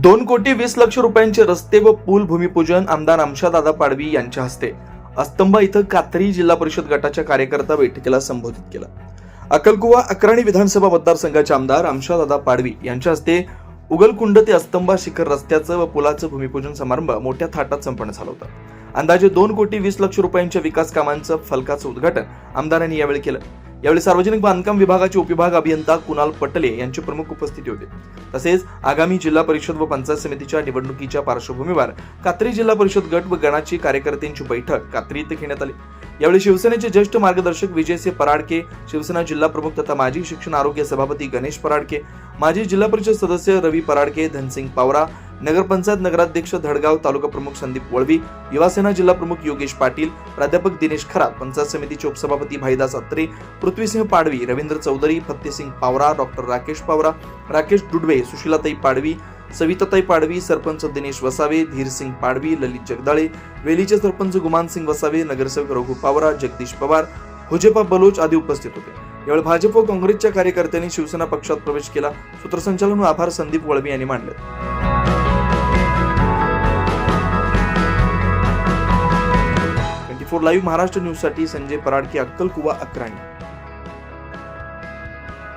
2,20,00,000 रुपयांचे रस्ते व पूल भूमिपूजन आमदार आमशादादा पाडवी यांच्या हस्ते अस्तंबा इथं कात्री जिल्हा परिषद गटाच्या कार्यकर्ता बैठकीला संबोधित केलं. अक्कलकुवा अक्राणी विधानसभा मतदारसंघाचे आमदार आमशादादा पाडवी यांच्या हस्ते उगलकुंड ते अस्तंबा शिखर रस्त्याचं व पुलाचं भूमिपूजन समारंभ मोठ्या थाटात संपन्न झाला होता. अंदाजे 2,20,00,000 रुपयांच्या विकास कामांचं फलकाचं उद्घाटन आमदारांनी यावेळी केलं. यावेळी सार्वजनिक बांधकाम विभागाचे उपविभाग अभियंता कुणाल पटले यांची प्रमुख उपस्थिती होती. तसेच आगामी जिल्हा परिषद व पंचायत समितीच्या निवडणुकीच्या पार्श्वभूमीवर कात्री जिल्हा परिषद गट व गणाची कार्यकर्त्यांची बैठक कात्री इथे घेण्यात आली. यावेळी शिवसेनेचे ज्येष्ठ मार्गदर्शक विजयसिंह पराडके, शिवसेना जिल्हा प्रमुख तथा माजी शिक्षण आरोग्य सभापती गणेश पराडके, माजी जिल्हा परिषद सदस्य रवी पराडके, धनसिंग पावरा, नगरपंचायत नगराध्यक्ष धडगाव, तालुका प्रमुख संदीप वळवी, युवासेना जिल्हा प्रमुख योगेश पाटील, प्राध्यापक दिनेश खरात, पंचायत समितीचे उपसभापती भाईदास अत्रे, पृथ्वीसिंह पाडवी, रवींद्र चौधरी, फत्तेसिंग पावरा, डॉक्टर राकेश पावरा, राकेश डुडवे, सुशीलाताई पाडवी, सविताताई पाडवी, सरपंच दिनेश वसावे, धीरसिंग पाडवी, ललित जगदाळे, वेलीचे सरपंच गुमानसिंग वसावे, नगरसेवक रघु पावरा, जगदीश पवार, हुजेपा बलोच आदी उपस्थित होते. यावेळी भाजप व काँग्रेसच्या कार्यकर्त्यांनी शिवसेना पक्षात प्रवेश केला. सूत्रसंचालन व आभार संदीप वळवी यांनी मानले. 24 लाईव्ह महाराष्ट्र न्यूज साठी संजय पराडके, अक्कलकुवा अक्राणी.